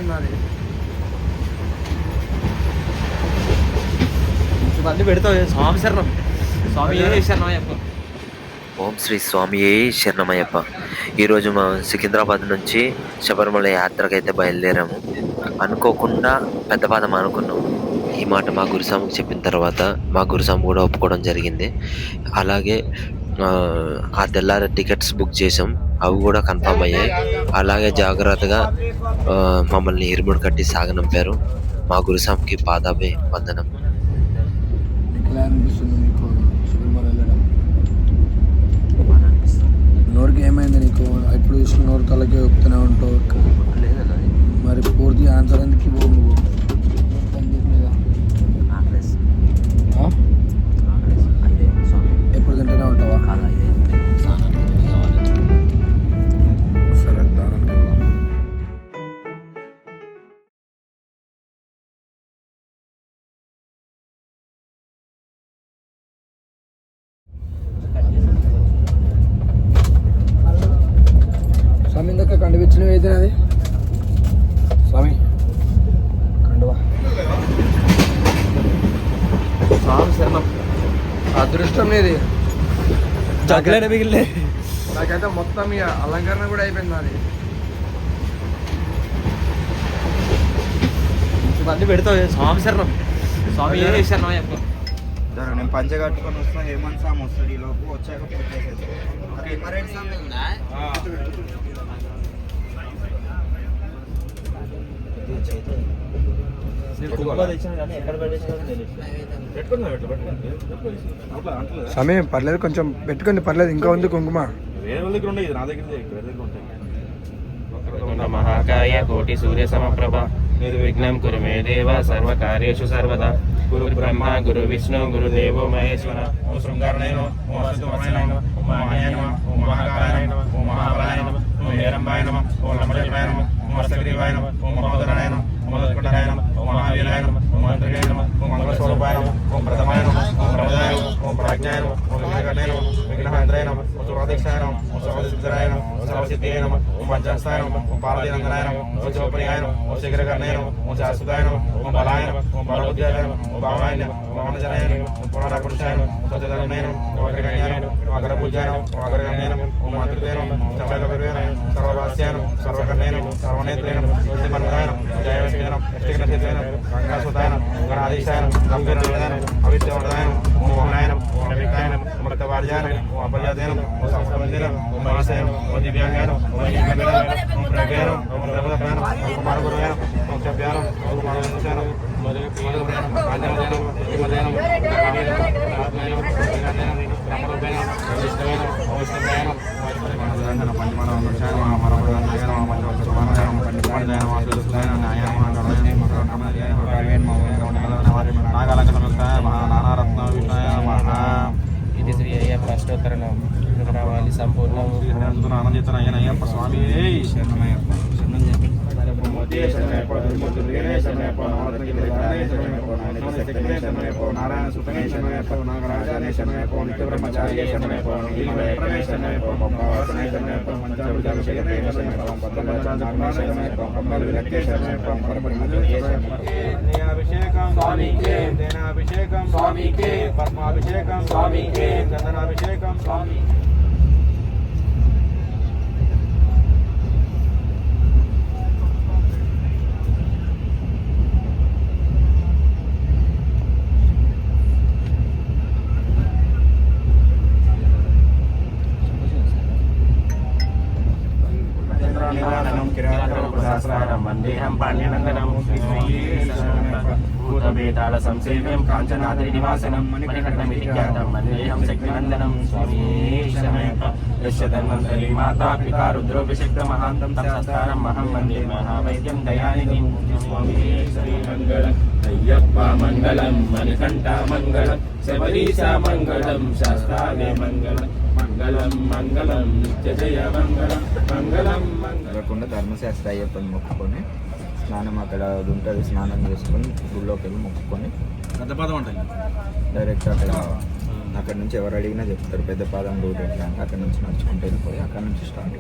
అయిపోయింది అది. ఇవన్నీ పెడతావు. స్వామి శరణం, స్వామి శరణమయ్యప్ప. ఓం శ్రీ స్వామియే శరణమయ్యప్ప. ఈరోజు మా సికింద్రాబాద్ నుంచి శబరిమల యాత్రకైతే బయలుదేరాము. అనుకోకుండా పెద్దపాదం అనుకున్నాం. ఈ మాట మా గురుస్వామికి చెప్పిన తర్వాత మా గురుస్వామి కూడా ఒప్పుకోవడం జరిగింది. అలాగే ఆ తెల్లారి టికెట్స్ బుక్ చేసాం, అవి కూడా కన్ఫర్మ్ అయ్యాయి. అలాగే జాగ్రత్తగా మమ్మల్ని ఇరుముడు కట్టి సాగనంపారు. మా గురుస్వామికి పాదాభి వందనం. నోరుకి ఏమైంది నీకు? ఎప్పుడు చూసిన నోరు తలకే చెప్తూనే ఉంటావు. మరి పూర్తి ఆన్సర్ ఎందుకు ఇవ్వవు నువ్వు? ఎప్పుడు తింటూనే ఉంటావా? సరే స్వామి ఇందాక కండువిచ్చినవి అయితే అది స్వామి కండువా. స్వామి శరణం. అదృష్టం నీది. జగ్లైన మిగిలిన నాకైతే మొత్తం ఇక అలంకరణ కూడా అయిపోయింది అది. ఇవన్నీ పెడతావు. స్వామి శరణం, స్వామి శరణమయ్యప్ప. నేను పంచ కట్టుకొని వస్తున్నా, హేమంత్ సామ్ వస్తాడు. ఈ లోపు వచ్చాక స్వామి పర్లేదు, కొంచెం పెట్టుకోండి, పర్లేదు. ఇంకా ఉంది కుంకుమ. మహాకాయ కోటి సూర్య సమప్రభ నిర్విఘ్నం కురు మే దేవ సర్వకార్యేషు సర్వదా. గురు బ్రహ్మ గురు విష్ణు గురుదేవో మహేశ్వర. ఓం శృంగారణాయ నమః, ఓం అసతోమయ నమః, ఓం మహాయాయ నమః, ఓం మహాకాయ నమః, ఓం మహాబలాయ నమః, ఓం హేరంబాయ నమః, ఓం లంబోదరాయ నమః, ఓం హస్తగ్రీవాయ నమః, ఓం మహోదరాయ నమః, ఓం మధుస్ఫుటాయ నమః, ఓం మహావీరాయ నమః, ఓం మంత్రికాయ నమః, ఓం మంగళస్వరూపాయ నమః, ఓం ప్రథమాయ నమః, ఓం ప్రమదాయ నమః, ఓం ప్రాజ్ఞాయ నమః, ఓం విఘ్నకర్ణాయ నమః, విఘ్నహేంద్రాయ నమః, ఓం సర్వాధీక్షాయ నమః, ఓం సర్వసిద్ధిరాయ నమః, ఓం సర్వసిద్ధియే నమః, ఓం పంచాస్తాయ నమః, ఓం పార్వతీనందనాయ నమః, ఓం శివప్రియాయ నమః, ఓం శీఘ్రకర్ణాయ నమః, ఓం శాశ్వతాయ నమః, ఓం బలాయ నమః, ఓం బలబుద్ధ్యాయ నమః, ఓం భావాయ నమః, ఓం వామనజనాయ నమః, ఓం పురాణపురుషాయ నమః, ఓం సత్యధర్మాయ నమః, ఓం అగ్రగణ్యాయ నమః, ఓం అగ్రపూజ్యాయ నమః, ఓం అగ్రగణ్యాయ నమః, ఓం మంత్రితే నమః, ఓం చంద్రకర్ణాయ నమః, సర్వవాస్యాయ నమః, సర్వకర్ణాయ నమః, సర్వనేత్రాయ నమః, శ్రీమన్మయాయ నమః, జయవస్యాయ నమః, శ్రీకృష్ణాయ నమః, గంగాసుతాయ నమః, గణాధీశాయ నమః, గంభీరాయ నమః, అవిద్యవర్ధాయ నమః, ఓం మోహనాయ నమః, ఓం విక్తాయ నమః, ఓం రక్తవార్యాయ నమః, ఓం అపర్యాయ నమః, ఓం సంస్కృతాయ నమః, ఓం మహాసాయ నమః, ఓం దివ్యాంగాయ నమః, ఓం హిమగ్రాయ నమః, ఓం ప్రజ్ఞాయ నమః, ఓం ప్రబోధాయ నమః, ఓం కుమారగురువాయ నమః, ఓం చభ్యాయ నమః, ఓం కుమారవంశాయ నమః, మధురప్రియాయ నమః, ఆంజనేయ నమః, శ్రీమదాయ నమః, కాళీయ నమః, రాత్మాయ నమః, శ్రీకాంతాయ నమః, రామరూపాయ నమః, విష్ణువాయ నమః, ఓం విష్ణువాయ నమః, పంచమహారాయ నమః, మరపదాయ నమః, పంచవత్సవాయ నమః, పండితాయ నమః, సుదర్శనాయ నమః, న్యాయ నమః, గణాయ నమః, గణాయ నమః, కాళీయ నమః, నాగాలంక సమస్తాయ మహా నానారత్న విష్ణాయ నమః. ఇది శ్రీ అయ్యప్ప అష్టోత్తరం రావాలి సంపూర్ణం. ఆనందితనయ్యనయ్యప్ప స్వామి శరణమయ్యప్ప. నారాయణ సుతనే శరణమయ్యప్ప, నాగరాజానే శరణమయ్యప్ప, నిత్యబ్రహ్మచార్య శరణమయ్యప్ప, శరణమయ్యప్ప, అభిషేకం స్వామికే, తేనాభిషేకం స్వామికే, పద్మాభిషేకం స్వామికే, చందనాభిషేకం స్వామి. వందేహం పాండ్యనందనం భూతవేతాళ సంసేవ్యం కాంచనాద్రి నివాసనం మణికంఠమితి ఖ్యాతం వందేహం శక్తినందనం. స్వామి శరణమయ్యప్ప. యస్య ధన్వంతరి మాతా పితా రుద్రోభిషిక్త మహాంతం సంస్కారం మహం వందే మహావైద్యం దయానిధిం. స్వామి శ్రీమంగళం అయ్యప్ప మంగళం, మణికంఠ మంగళం, శబరీశ మంగళం, శాస్త్రాలే మంగళం, మంగళం మంగళం నిత్య జయ మంగళం, మంగళం మంగళం. ధర్మశాస్త్ర అయ్యప్పని మొక్కుకొని స్నానం అక్కడ ఉంటుంది, స్నానం చేసుకొని గుళ్ళోకి వెళ్ళి మొక్కుకొని పెద్దపాదం అంటే డైరెక్ట్ అక్కడ నుంచి ఎవరు అడిగినా చెప్తారు పెద్దపాదం రోడ్ ఎట్లా అంటే అక్కడ నుంచి నడుచుకుంటూ వెళ్ళిపోయి అక్కడ నుంచి స్టార్ట్.